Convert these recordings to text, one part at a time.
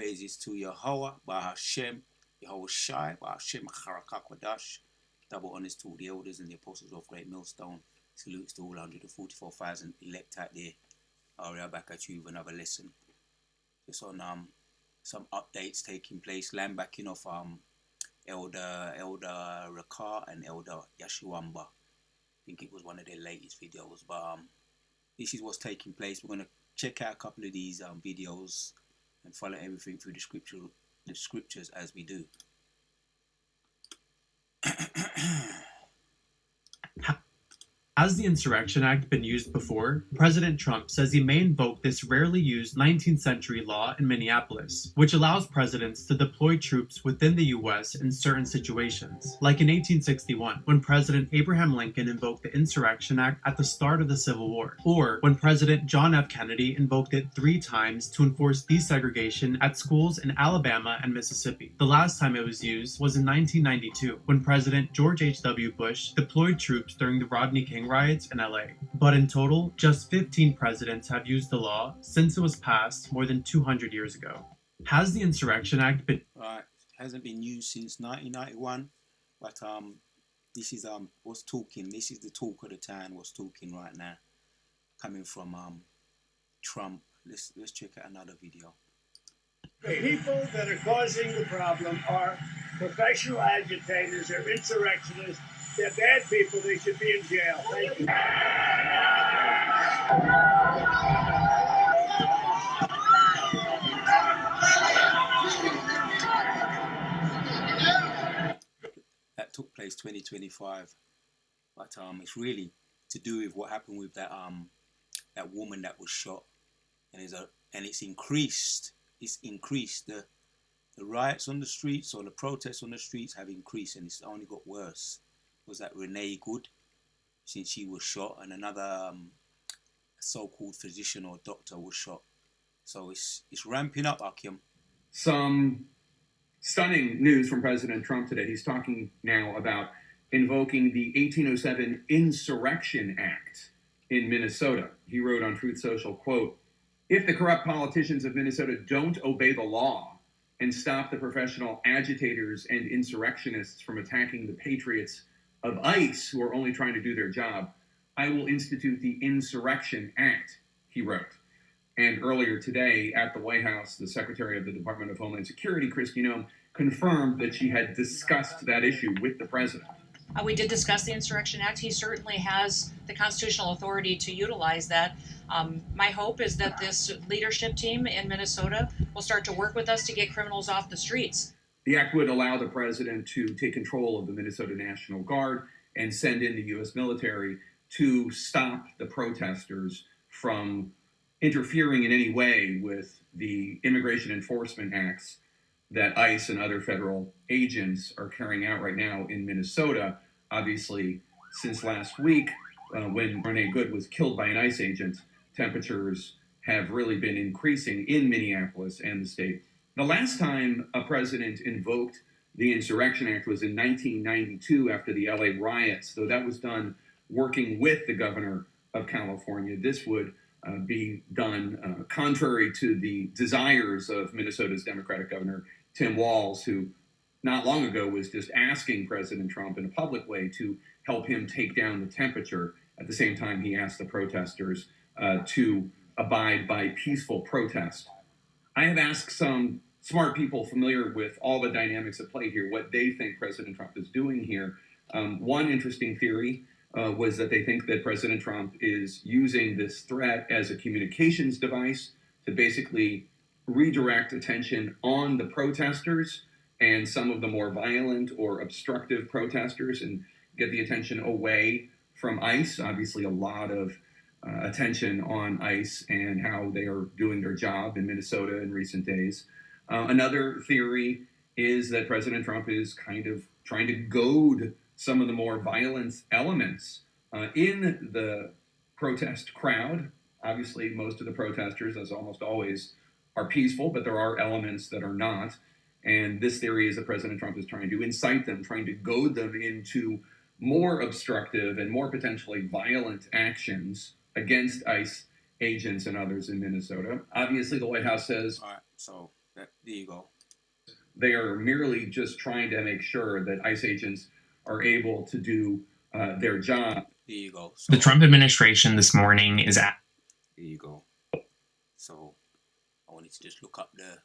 praises to Yahweh, Bahashem, Yahweh Shai, Bahashem Acharakwadash. Double honors to all the elders and the apostles of Great Millstone. Salutes to all 144,000 elect out there. We are back at you with another lesson. Just on some updates taking place. Land backing off Elder Rakar and Elder Yashuamba. I think it was one of their latest videos. But this is what's taking place. We're going to check out a couple of these videos and follow everything through the scriptures as we do. Has the Insurrection Act been used before? President Trump says he may invoke this rarely used 19th century law in Minneapolis, which allows presidents to deploy troops within the U.S. in certain situations, like in 1861, when President Abraham Lincoln invoked the Insurrection Act at the start of the Civil War, or when President John F. Kennedy invoked it 3 times to enforce desegregation at schools in Alabama and Mississippi. The last time it was used was in 1992, when President George H.W. Bush deployed troops during the Rodney King riots in LA. But in total, just 15 presidents have used the law since it was passed more than 200 years ago. Has the Insurrection Act been... Right, it hasn't been used since 1991, but this is what's talking. This is the talk of the town. What's talking right now, coming from Trump. Let's check out another video. The people that are causing the problem are professional agitators. They're insurrectionists. They're bad people. They should be in jail. Thank you. That took place 2025, but it's really to do with what happened with that woman that was shot, and it's increased. It's increased. The riots on the streets or the protests on the streets have increased, and it's only got worse. Was that Renee Good, since she was shot, and another so-called physician or doctor was shot. So it's ramping up, Akim. Some stunning news from President Trump today. He's talking now about invoking the 1807 Insurrection Act in Minnesota. He wrote on Truth Social, quote, "If the corrupt politicians of Minnesota don't obey the law and stop the professional agitators and insurrectionists from attacking the patriots of ICE who are only trying to do their job, I will institute the Insurrection Act," he wrote. And earlier today at the White House, the Secretary of the Department of Homeland Security, Kristi Noem, confirmed that she had discussed that issue with the president. We did discuss the Insurrection Act. He certainly has the constitutional authority to utilize that. My hope is that this leadership team in Minnesota will start to work with us to get criminals off the streets. The act would allow the president to take control of the Minnesota National Guard and send in the U.S. military to stop the protesters from interfering in any way with the immigration enforcement acts that ICE and other federal agents are carrying out right now in Minnesota. Obviously, since last week, when Renee Good was killed by an ICE agent, temperatures have really been increasing in Minneapolis and the state. The last time a president invoked the Insurrection Act was in 1992 after the LA riots, though that was done working with the governor of California. This would be done contrary to the desires of Minnesota's Democratic Governor, Tim Walz, who not long ago was just asking President Trump in a public way to help him take down the temperature. At the same time, he asked the protesters to abide by peaceful protest. I have asked some smart people familiar with all the dynamics at play here what they think President Trump is doing here. One interesting theory was that they think that President Trump is using this threat as a communications device to basically redirect attention on the protesters and some of the more violent or obstructive protesters and get the attention away from ICE. Obviously, a lot of attention on ICE and how they are doing their job in Minnesota in recent days. Another theory is that President Trump is kind of trying to goad some of the more violent elements in the protest crowd. Obviously, most of the protesters, as almost always, are peaceful, but there are elements that are not. And this theory is that President Trump is trying to incite them, trying to goad them into more obstructive and more potentially violent actions against ICE agents and others in Minnesota. Obviously, the White House says... All right, so There you go. They are merely just trying to make sure that ICE agents are able to do their job. There you go. The Trump administration this morning is at. There you go. So I wanted to just look up the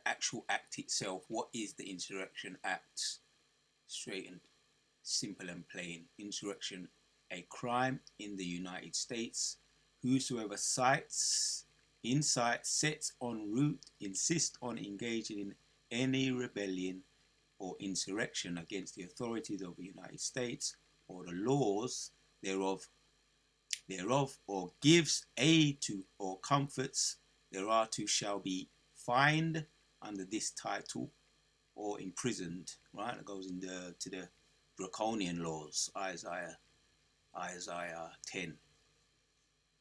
actual act itself. What is the Insurrection Act? Straight and simple and plain. Insurrection, a crime in the United States. Whosoever incites, sets en route, insists on engaging in any rebellion or insurrection against the authorities of the United States or the laws thereof, or gives aid to or comforts thereunto, shall be fined under this title or imprisoned. Right, it goes to the draconian laws. Isaiah 10.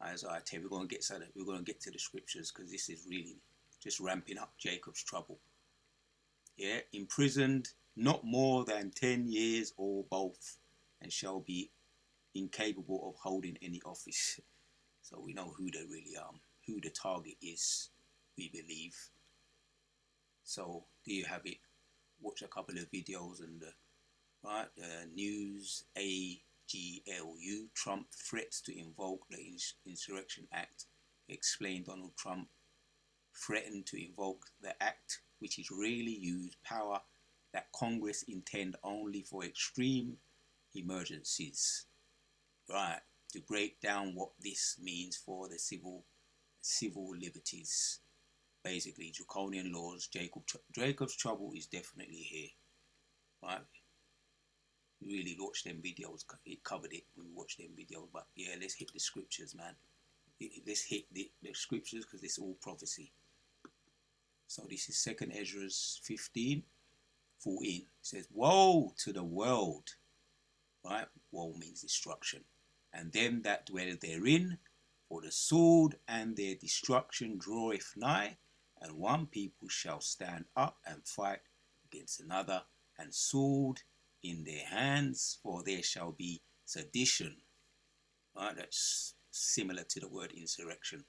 Isaiah 10. We're going to get to the scriptures, because this is really just ramping up Jacob's trouble. Yeah, imprisoned not more than 10 years or both, and shall be incapable of holding any office. So we know who who the target is, we believe. So there you have it. Watch a couple of videos and news AGLU. Trump threats to invoke the Insurrection Act. Explained Donald Trump threatened to invoke the act, which is really used power that Congress intend only for extreme emergencies. Right, to break down what this means for the civil liberties. Basically, draconian laws. Jacob's trouble is definitely here. Right, we really watched them videos. It covered it when we watched them videos. But yeah, let's hit the scriptures, man. Let's hit the scriptures, because it's all prophecy. So this is 2nd Ezra 15:14. It says, "Woe to the world," right? Woe means destruction, "and them that dwell therein, for the sword and their destruction draweth nigh, and one people shall stand up and fight against another, and sword in their hands, for there shall be sedition." Right? That's similar to the word insurrection.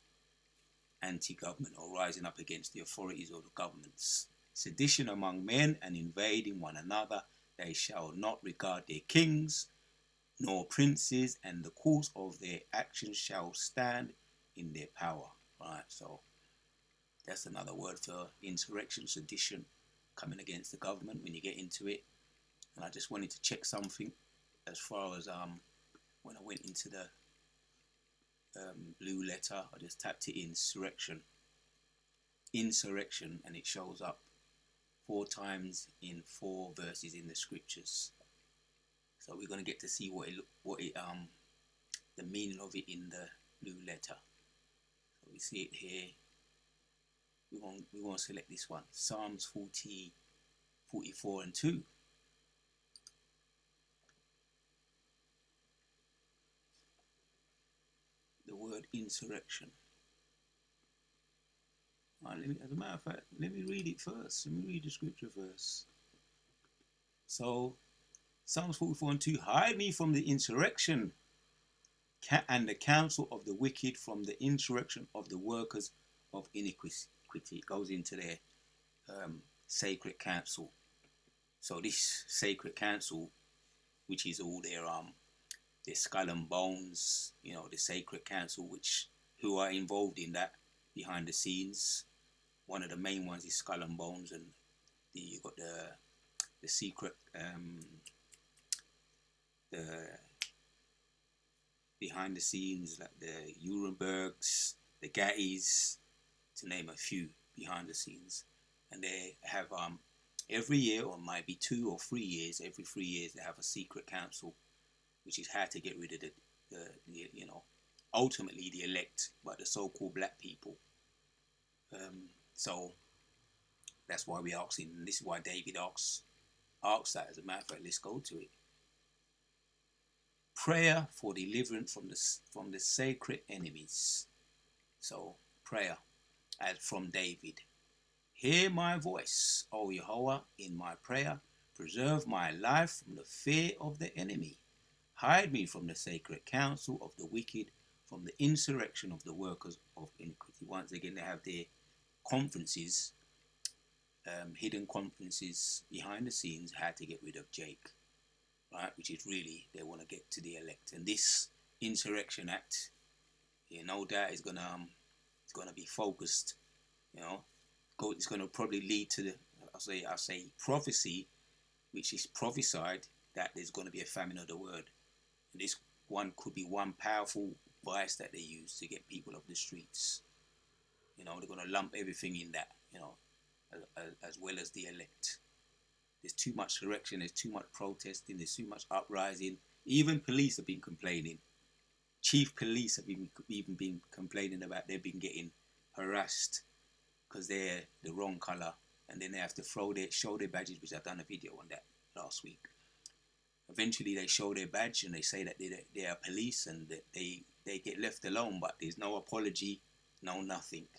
Anti-government, or rising up against the authorities or the governments. Sedition among men, and invading one another. They shall not regard their kings nor princes, and the course of their actions shall stand in their power. Right, so that's another word for insurrection, sedition, coming against the government when you get into it. And I just wanted to check something as far as when I went into the blue letter, I just tapped it in insurrection, and it shows up 4 times in 4 verses in the scriptures. So we're going to get to see the meaning of it in the blue letter. So we see it here. We want to select this one, Psalms 44:2. The word insurrection. Right, as a matter of fact, let me read it first. Let me read the scripture first. So, Psalms 44:2, "Hide me from the insurrection and the counsel of the wicked, from the insurrection of the workers of iniquity." It goes into their sacred council. So this sacred council, which is all their skull and bones, the sacred council, who are involved in that behind the scenes. One of the main ones is Skull and Bones, and you got the secret, the behind the scenes, like the Nurembergs, the Gattys, to name a few behind the scenes. And they have every year, or might be 2 or 3 years, every 3 years they have a secret council, which is how to get rid of the ultimately the elect, but the so-called black people. So that's why we asking, and this is why David asks that. As a matter of fact, let's go to it. Prayer for deliverance from the sacred enemies. So prayer, as from David. "Hear my voice, O Yehovah, in my prayer. Preserve my life from the fear of the enemy. Hide me from the sacred counsel of the wicked, from the insurrection of the workers of iniquity." Once again, they have their conferences hidden conferences behind the scenes how to get rid of Jake, right? Which is really they want to get to the elect, and this Insurrection Act, no doubt is gonna be focused. It's gonna probably lead to the I'll say prophecy, which is prophesied that there's gonna be a famine of the word, and this one could be one powerful vice that they use to get people off the streets. They're gonna lump everything in that. As well as the elect. There's too much correction, there's too much protesting, there's too much uprising. Even police have been complaining. Chief police have even been complaining about they've been getting harassed because they're the wrong colour, and then they have to show their badges, which I've done a video on that last week. Eventually they show their badge and they say that they are police and that they get left alone, but there's no apology, no nothing.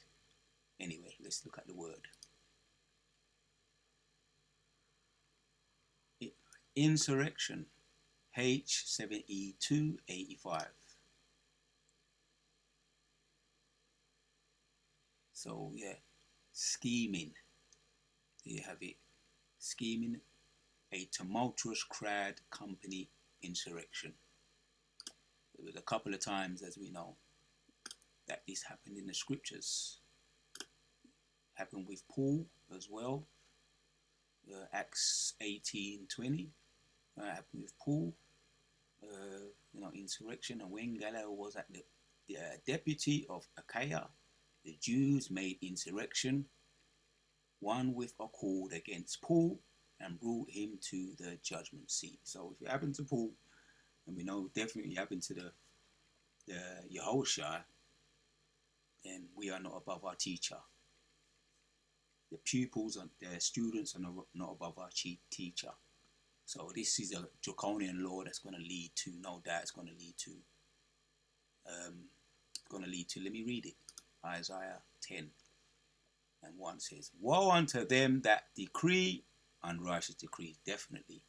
Anyway, let's look at the word. Insurrection, H7E285. So yeah, scheming. There you have it. Scheming, a tumultuous crowd company insurrection. There was a couple of times, as we know, that this happened in the scriptures. Happened with Paul as well. Acts 18:20. Happened with Paul. Insurrection, and when Gallio was at the deputy of Achaia, the Jews made insurrection, one with accord against Paul, and brought him to the judgment seat. So if it happened to Paul, and we know definitely happened to the Yehoshua, then we are not above our teacher. The pupils and the students are not above our teacher. So this is a draconian law that's going to lead to, no doubt, it's going to lead to, let me read it. Isaiah 10:1 says, "Woe unto them that decree unrighteous decrees." Definitely,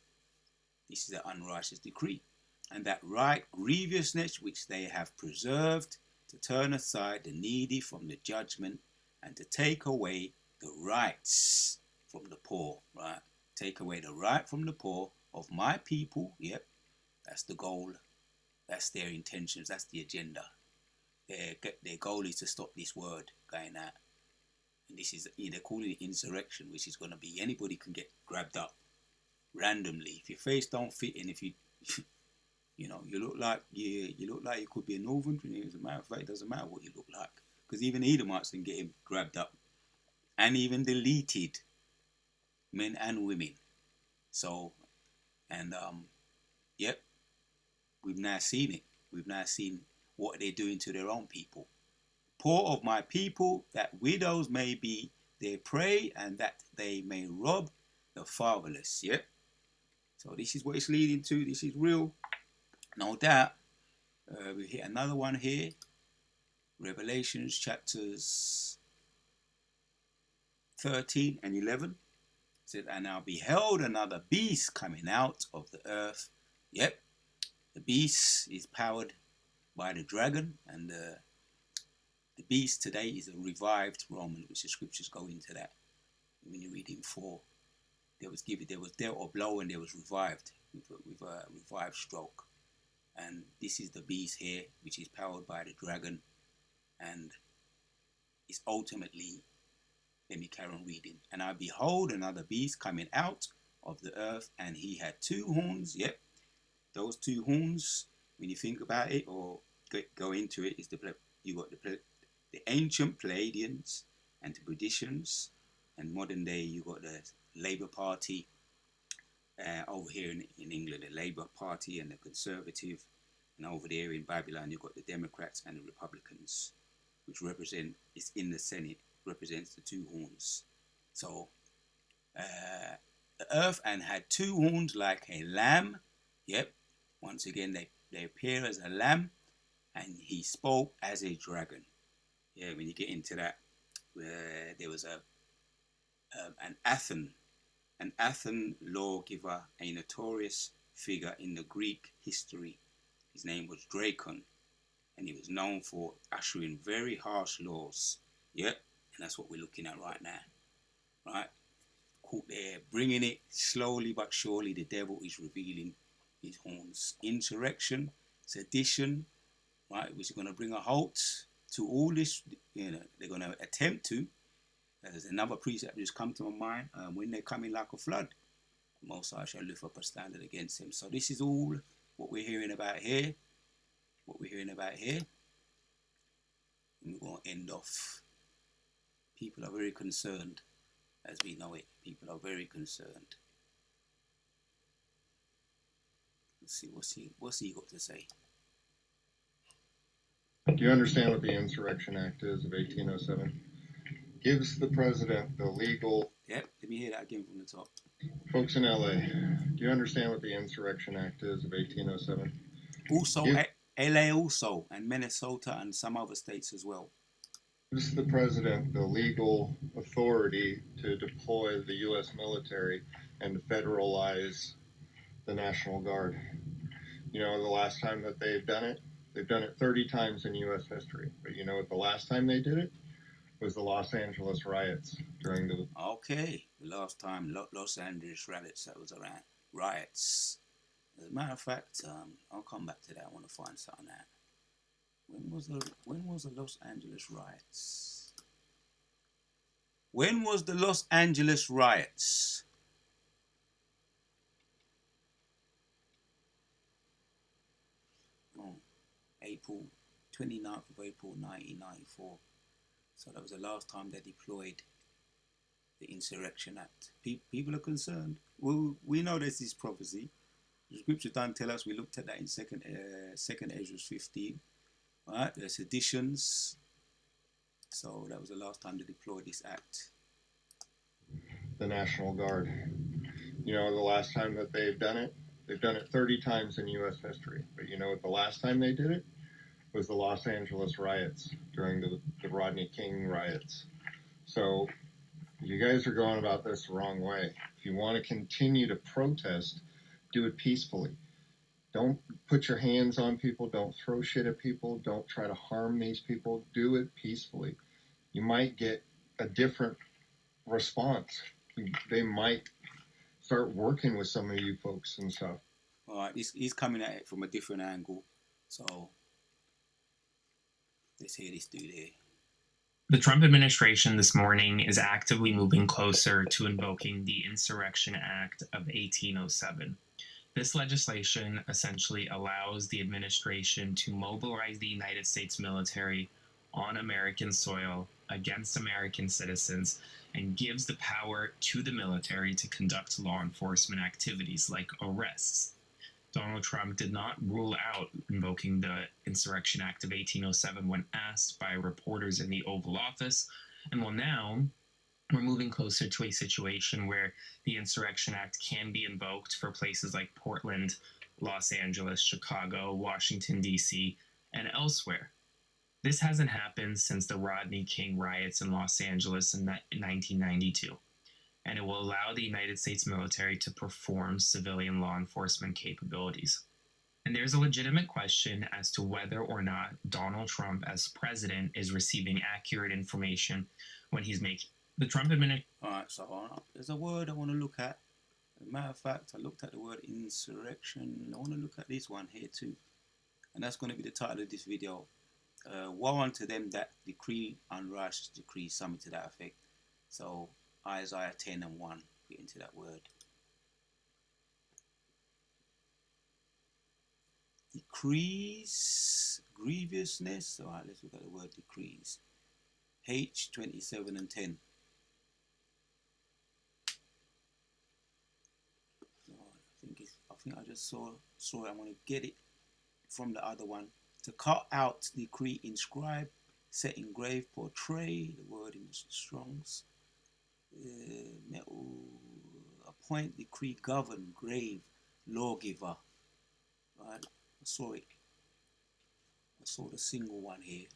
this is an unrighteous decree. "And that write grievousness which they have preserved, to turn aside the needy from the judgment, and to take away the rights from the poor." Right? Take away the right from the poor of my people. Yep, that's the goal. That's their intentions. That's the agenda. Their goal is to stop this word going out. And this is, they're calling it insurrection, which is going to be anybody can get grabbed up randomly. If your face don't fit, and if you you look like you could be a northern. As a matter of fact, it doesn't matter what you look like, because even Edomites can get him grabbed up and even deleted, men and women. So, and yep, we've now seen it. We've now seen what they're doing to their own people. "Poor of my people, that widows may be their prey, and that they may rob the fatherless." Yep. So this is what it's leading to. This is real, no doubt. We hit another one here. Revelations chapters 13 and 11. It said, "And I beheld another beast coming out of the earth." Yep. The beast is powered by the dragon, and the beast today is a revived Roman, which the scriptures go into that. When you read in 4, there was dealt a blow and there was revived with a revived stroke. And this is the beast here, which is powered by the dragon, and is ultimately, let me carry on reading. "And I behold another beast coming out of the earth, and he had 2 horns. Yep, those 2 horns, when you think about it or go into it, is you got the ancient Palladians and the Patricians, and modern day you got the Labour Party over here in England, the Labour Party and the Conservative, and over there in Babylon you got the Democrats and the Republicans, which is in the Senate, represents the 2 horns. So the earth and had 2 horns like a lamb. Yep, once again they appear as a lamb, and he spoke as a dragon. Yeah, when you get into that, where there was an Athon lawgiver, a notorious figure in the Greek history. His name was Dracon, and he was known for ushering very harsh laws. Yep, and that's what we're looking at right now, right? they're bringing it slowly but surely. The devil is revealing his horns. Insurrection, sedition, right, which is going to bring a halt to all this. They're going to attempt to. There's another precept that just come to my mind. When they come in like a flood, the Most High shall lift up a standard against him. So this is all what we're hearing about here. And we're going to end off. People are very concerned, as we know it. People are very concerned. Let's see, what's he got to say? Do you understand what the Insurrection Act is of 1807? Gives the president the legal... Yep, let me hear that again from the top. Folks in LA, do you understand what the Insurrection Act is of 1807? Also, LA also, and Minnesota and some other states as well. Gives the president the legal authority to deploy the U.S. military and to federalize the National Guard. You know, the last time that they've done it 30 times in U.S. history. But you know what the last time they did it? Was the Los Angeles riots during the... Okay, the last time Los Angeles riots, that was around riots. As a matter of fact, I'll come back to that. I want to find something out. When was the Los Angeles riots? When was the Los Angeles riots? Oh, April 29th of April 1994. So that was the last time they deployed the Insurrection Act. People are concerned. Well, we know there's this prophecy. The scripture don't tell us. We looked at that in second Ezra 15. All right, there's seditions. So that was the last time they deployed this act. The National Guard. You know, the last time that they've done it 30 times in U.S. history. But you know what the last time they did it? Was the Los Angeles riots during the Rodney King riots. So you guys are going about this the wrong way. If you want to continue to protest, do it peacefully. Don't put your hands on people. Don't throw shit at people. Don't try to harm these people. Do it peacefully. You might get a different response. They might start working with some of you folks and stuff. All right, he's coming at it from a different angle. So let's hear this dude here. The Trump administration this morning is actively moving closer to invoking the Insurrection Act of 1807. This legislation essentially allows the administration to mobilize the United States military on American soil against American citizens and gives the power to the military to conduct law enforcement activities like arrests. Donald Trump did not rule out invoking the Insurrection Act of 1807 when asked by reporters in the Oval Office, and well, now we're moving closer to a situation where the Insurrection Act can be invoked for places like Portland, Los Angeles, Chicago, Washington, D.C., and elsewhere. This hasn't happened since the Rodney King riots in Los Angeles in 1992. And it will allow the United States military to perform civilian law enforcement capabilities. And there's a legitimate question as to whether or not Donald Trump as president is receiving accurate information when he's making the Trump administration. All right, so there's a word I want to look at. As a matter of fact, I looked at the word insurrection. I want to look at this one here too. And that's going to be the title of this video. Woe unto them that decree unrighteous decree, something to that effect. So Isaiah 10 and 1, get into that word. Decrees, grievousness. All right, let's look at the word decrees. H 27 and 10. So I think I just saw it. I'm going to get it from the other one. To cut out, decree, inscribe, set, engrave, portray. The word in the Strong's. Appoint, decree, govern, grave, lawgiver. Right? I saw it. I saw the single one here.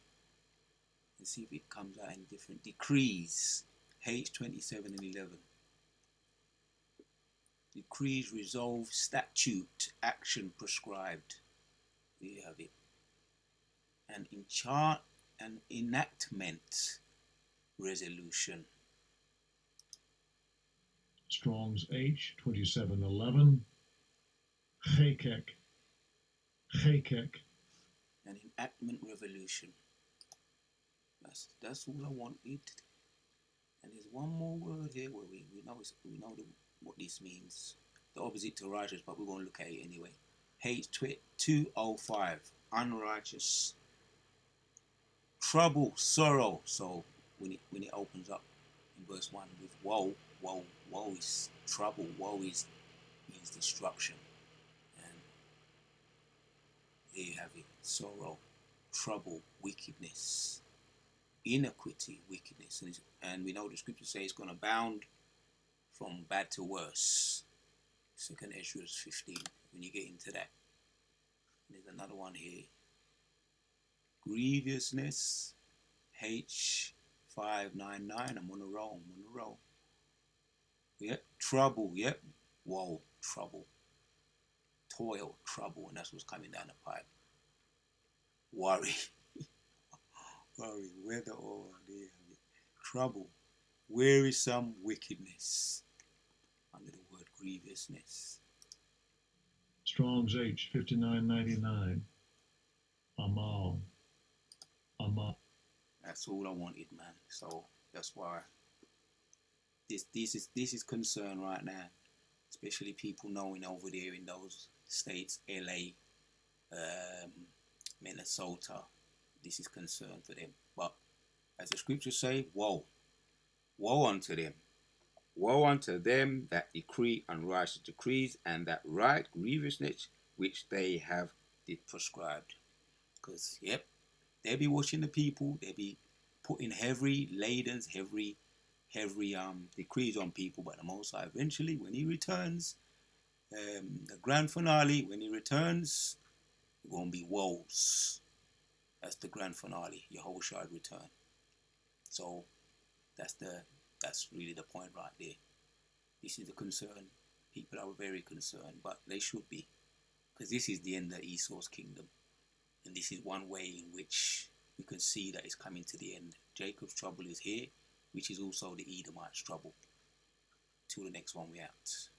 Let's see if it comes out in different decrees. H 27 and 11. Decrees, resolve, statute, action prescribed. There you have it. And in chart and enactment, resolution. Strong's H 2711. Chekek. Chekek. An enactment revolution. That's all I wanted. And there's one more word here where we know what this means. The opposite to righteous, but we're going to look at it anyway. H205, unrighteous. Trouble, sorrow. So when it opens up in verse 1 with woe is trouble, woe is means destruction. And there you have it. Sorrow, trouble, wickedness, iniquity, wickedness. And we know the scripture says it's going to abound from bad to worse. 2nd Ezra 15, when you get into that. There's another one here. Grievousness, H599. I'm on a roll. Yep, trouble, yep. Woe, trouble. Toil, trouble, and that's what's coming down the pipe. Worry. Worry, whether or there. Trouble, wearisome wickedness. Under the word grievousness. Strong's H 5999. Amal. That's all I wanted, man. So that's why this is concern right now, especially people knowing over there in those states, LA, Minnesota. This is concern for them. But as the scriptures say, woe unto them. Woe unto them that decree unrighteous decrees, and that write grievousness which they have did prescribed. Because, yep, they be watching the people, they be putting heavy ladens, heavy decrees on people, but the Most High eventually, when he returns, the grand finale, when he returns, it's going to be woes. That's the grand finale, Yahushua return. So that's really the point right there. This is the concern. People are very concerned, but they should be, because this is the end of Esau's kingdom, and this is one way in which we can see that it's coming to the end. Jacob's trouble is here, which is also the Edomites' trouble. Till the next one we out.